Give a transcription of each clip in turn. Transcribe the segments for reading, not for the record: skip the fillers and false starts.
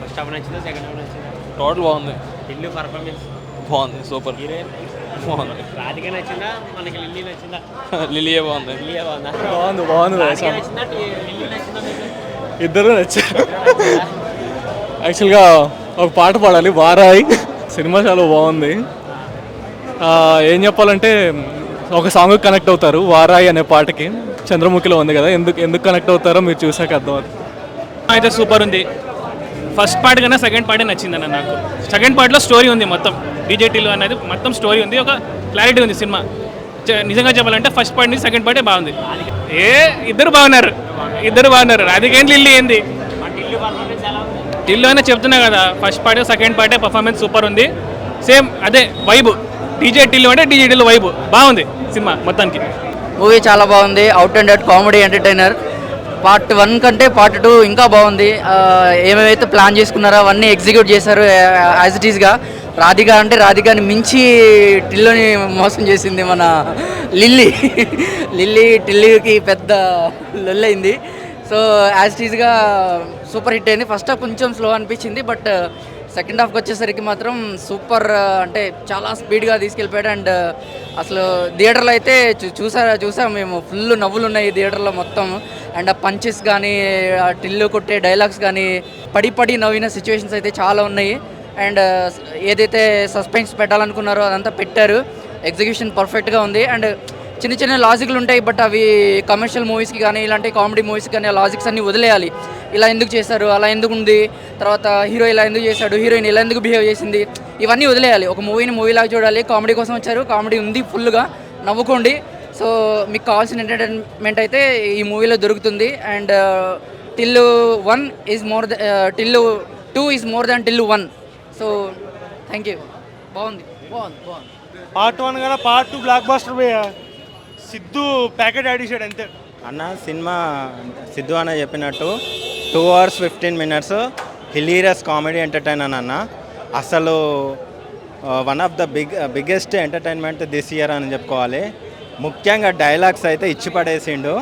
First half నచ్చిందా, second half నచ్చిందా? Total బాగుంది. టిల్లు పర్ఫార్మెన్స్ బాగుంది, సూపర్. హీరోయిన్ బాగుంది. రాధిక నచ్చిందా, మనకి లిల్లీ నచ్చిందా? లిలియే బాగుంది. లిల్లీ బాగుందా? బాగుంది రాధిక నచ్చిందా, లిల్లీ నచ్చిందా మీకు? ఇద్దరు నచ్చారు. యాక్చువల్గా ఒక పాట పాడాలి, వారాయి. సినిమా చాలా బాగుంది. ఏం చెప్పాలంటే ఒక సాంగ్ కనెక్ట్ అవుతారు, వారాయి అనే పాటకి. చంద్రముఖిలో ఉంది కదా, ఎందుకు కనెక్ట్ అవుతారో మీరు చూసాక అర్థమవుతుంది. అయితే సూపర్ ఉంది. ఫస్ట్ పార్ట్ కన్నా సెకండ్ పార్టే నచ్చిందన్న నాకు. సెకండ్ పార్ట్లో స్టోరీ ఉంది, మొత్తం డీజేటీలు అనేది మొత్తం స్టోరీ ఉంది, ఒక క్లారిటీ ఉంది సినిమా. నిజంగా చెప్పాలంటే ఫస్ట్ పార్ట్ నుంచి సెకండ్ పార్టే బాగుంది. ఇద్దరు బాగున్నారు. రాధికేం లిల్లీ ఏంది? టిల్లు అయినా చెప్తున్నా కదా, ఫస్ట్ పార్ట్ సెకండ్ పార్టే పర్ఫార్మెన్స్ సూపర్ ఉంది. సేమ్ అదే వైబ్, డీజే టిల్లు అంటే డీజే టిల్లు వైబ్ బాగుంది సినిమా మొత్తానికి. మూవీ చాలా బాగుంది, out and out comedy entertainer. Part 1 కంటే పార్ట్ 2 ఇంకా బాగుంది. ఏమేమైతే ప్లాన్ చేసుకున్నారో అవన్నీ ఎగ్జిక్యూట్ చేశారు యాజ్ ఇట్ ఈస్గా. రాధికాని మించి టిల్లుని మోసం చేసింది మన టిల్లీకి పెద్ద లొల్లైంది. సో యాజ్ ఇట్ ఈస్గా సూపర్ హిట్ అయింది. ఫస్ట్ హాఫ్ కొంచెం స్లో అనిపించింది, బట్ సెకండ్ హాఫ్కి వచ్చేసరికి మాత్రం సూపర్, అంటే చాలా స్పీడ్గా తీసుకెళ్ళిపోయాడు. అండ్ అసలు థియేటర్లో అయితే చూసాం మేము, ఫుల్ నవ్వులు ఉన్నాయి థియేటర్లో మొత్తం. అండ్ ఆ పంచెస్ కానీ, టిల్లు కొట్టే డైలాగ్స్ కానీ, పడి నవ్విన సిచ్యువేషన్స్ అయితే చాలా ఉన్నాయి. అండ్ ఏదైతే సస్పెన్స్ పెట్టాలనుకున్నారో అదంతా పెట్టారు. ఎగ్జిక్యూషన్ పర్ఫెక్ట్గా ఉంది. అండ్ చిన్న లాజిక్లు ఉంటాయి, బట్ అవి కమర్షియల్ మూవీస్కి కానీ ఇలాంటి కామెడీ మూవీస్కి కానీ ఆ లాజిక్స్ అన్నీ వదిలేయాలి. ఇలా ఎందుకు చేశారు, అలా ఎందుకు ఉంది, తర్వాత హీరో ఇలా ఎందుకు చేశాడు, హీరోయిన్ ఇలా ఎందుకు బిహేవ్ చేసింది, ఇవన్నీ వదిలేయాలి. ఒక మూవీలాగా చూడాలి. కామెడీ కోసం వచ్చారు, కామెడీ ఉంది, ఫుల్గా నవ్వుకోండి. సో మీకు కావాల్సిన ఎంటర్టైన్మెంట్ అయితే ఈ మూవీలో దొరుకుతుంది. And Tillu 2 is more than Tillu 1. So thank you. బాగుంది. పార్ట్ 1 కదా, పార్ట్ 2 బ్లాక్ బస్టర్ పోయా. సిద్ధు ప్యాకెట్ ఆడిసాడు అంతే అన్న. సినిమా సిద్ధు అన్న చెప్పినట్టు 2 hours 15 minutes hilarious comedy entertainer అన్న. అసలు one of the biggest entertainment this year అని చెప్పుకోవాలి. ముఖ్యంగా డైలాగ్స్ అయితే ఇచ్చి పడేసిండు.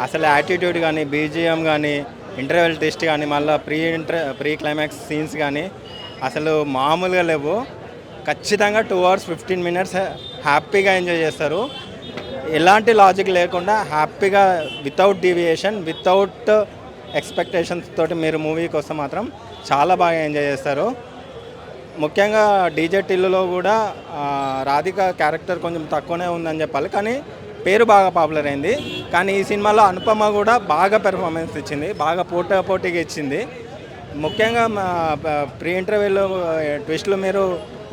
అసలు యాటిట్యూడ్ కానీ, బీజిఎం కానీ, ఇంటర్వెల్ టెస్ట్ కానీ, మళ్ళీ ప్రీ క్లైమాక్స్ సీన్స్ కానీ అసలు మామూలుగా లేవు. ఖచ్చితంగా 2 hours 15 minutes హ్యాపీగా ఎంజాయ్ చేస్తారు. ఎలాంటి లాజిక్ లేకుండా హ్యాపీగా, వితౌట్ డీవియేషన్, వితౌట్ ఎక్స్పెక్టేషన్స్ తోటి మీరు మూవీకి వస్తే మాత్రం చాలా బాగా ఎంజాయ్ చేస్తారు. ముఖ్యంగా డీజే టిల్లులో కూడా రాధిక క్యారెక్టర్ కొంచెం తక్కువనే ఉందని చెప్పాలి, కానీ పేరు బాగా పాపులర్ అయింది. కానీ ఈ సినిమాలో అనుపమ కూడా బాగా పెర్ఫార్మెన్స్ ఇచ్చింది, బాగా పోటీగా ఇచ్చింది. ముఖ్యంగా ప్రీ ఇంటర్వ్యూలో ట్విస్ట్లు మీరు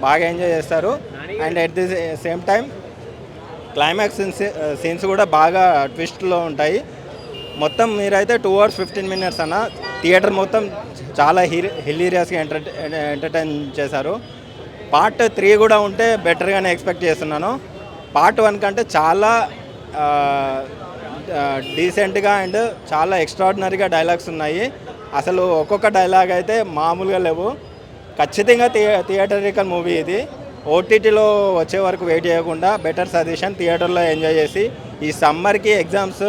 బాగా ఎంజాయ్ చేస్తారు. And at the same time climax scenes కూడా బాగా ట్విస్ట్లో ఉంటాయి. మొత్తం మీరైతే 2 hours 15 minutes అన్న. థియేటర్ మొత్తం చాలా హిలీరియస్గా ఎంటర్టైన్ చేశారు. పార్ట్ 3 కూడా ఉంటే బెటర్గానే ఎక్స్పెక్ట్ చేస్తున్నాను. పార్ట్ 1 కంటే చాలా డీసెంట్గా అండ్ చాలా ఎక్స్ట్రాడినరీగా డైలాగ్స్ ఉన్నాయి. అసలు ఒక్కొక్క డైలాగ్ అయితే మామూలుగా లేవు. ఖచ్చితంగా థియేటరికల్ మూవీ ఇది. ఓటీటీలో వచ్చే వరకు వెయిట్ చేయకుండా బెటర్ సజెషన్, థియేటర్లో ఎంజాయ్ చేసి ఈ సమ్మర్కి ఎగ్జామ్స్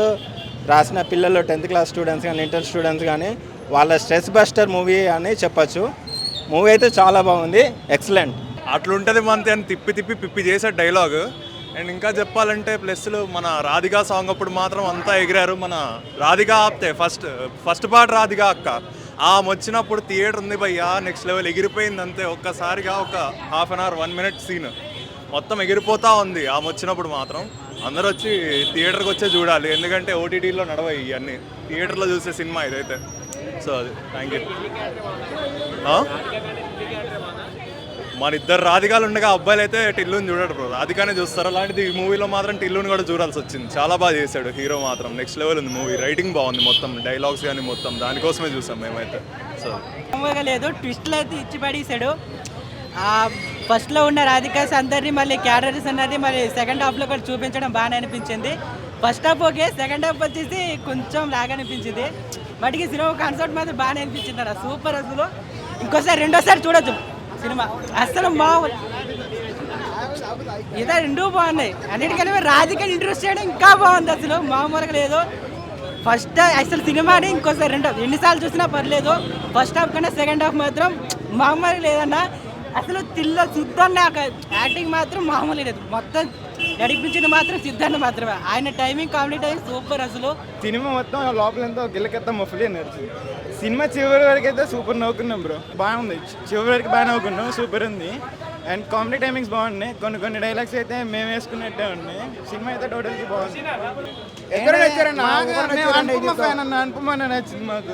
రాసిన పిల్లలు 10th class స్టూడెంట్స్ కానీ, ఇంటర్ స్టూడెంట్స్ కానీ వాళ్ళ స్ట్రెస్ బస్టర్ మూవీ అని చెప్పచ్చు. మూవీ అయితే చాలా బాగుంది, ఎక్సలెంట్. అట్లుంటుంది మనతే అని పిప్పి చేసే డైలాగ్. అండ్ ఇంకా చెప్పాలంటే ప్లస్లు మన రాధికా సాంగ్ అప్పుడు మాత్రం అంతా ఎగిరారు. మన రాధికా ఆప్తే ఫస్ట్ పార్ట్ రాధికా అక్క వచ్చినప్పుడు థియేటర్ ఉంది భయ్యా, నెక్స్ట్ లెవెల్ ఎగిరిపోయింది అంతే. ఒక్కసారిగా ఒక 1/2 hour 1 minute సీన్ మొత్తం ఎగిరిపోతూ ఉంది వచ్చినప్పుడు మాత్రం. అందరూ వచ్చి థియేటర్కి వచ్చే చూడాలి, ఎందుకంటే ఓటీటీలో నడవాయి ఇవన్నీ. థియేటర్లో చూసే సినిమా ఇదైతే. సో అది థ్యాంక్ యూ. మన ఇద్దరు రాధికాలు ఉండగా అబ్బాయిలు అయితే టిల్లుని చూడడు బ్రో, రాధికానే చూస్తారు. అలాంటిది ఈ మూవీలో మాత్రం టిల్లుని కూడా చూడాల్సి వచ్చింది. చాలా బాగా చేశాడు హీరో మాత్రం, నెక్స్ట్ లెవెల్ ఉంది మూవీ. రైటింగ్ బాగుంది, మొత్తం డైలాగ్స్ కానీ మొత్తం దానికోసమే చూసాం మేమైతే. సో లేదు, ట్విస్ట్లు అయితే ఇచ్చి పడేసాడు. ఫస్ట్లో ఉన్న రాధికాస్ అందరినీ మళ్ళీ క్యారెక్టర్స్ అన్నది మళ్ళీ సెకండ్ హాఫ్లో కూడా చూపించడం బాగానే అనిపించింది. First half okay, second half వచ్చేసి కొంచెం లాగా అనిపించింది. బట్కి సినిమా కాన్సెప్ట్ మాత్రం బాగానే అనిపించింది అన్న, సూపర్. అసలు ఇంకోసారి రెండోసారి చూడొచ్చు సినిమా. అసలు ఇదే రెండూ బాగున్నాయి. అన్నిటికన్నా రాధిక ఇంట్రెస్ట్ చేయడం ఇంకా బాగుంది, అసలు మామూలుగా లేదు. ఫస్ట్ అసలు సినిమాని ఇంకోసారి ఎన్నిసార్లు చూసినా పర్లేదు. ఫస్ట్ హాఫ్ కన్నా సెకండ్ హాఫ్ మాత్రం మామూలు లేదన్నా. అసలు సిద్ధాన్న యాక్టింగ్ మాత్రం మామూలు లేదు. మొత్తం నడిపించింది మాత్రం సిద్ధాన్న మాత్రమే. ఆయన టైమింగ్ కామెడీ టైమింగ్ సూపర్. అసలు సినిమా మొత్తం లోపల ఎంతో గిల్లకెత్తా మఫ్లీ నడిచింది. సినిమా చివరి వరకు అయితే సూపర్ నవ్వుకున్నాం బ్రో, బాగుంది. చివరి వరకు బాగా నవ్వుకున్నాం, సూపర్ ఉంది. అండ్ కామెడీ టైమింగ్స్ బాగున్నాయి. కొన్ని డైలాగ్స్ అయితే మేము వేసుకున్నట్టే ఉన్నాయి. సినిమా అయితే టోటల్గా బాగుంది. అనుపమ ఫ్యాన్ అన్న, అనుపమ నచ్చింది మాకు.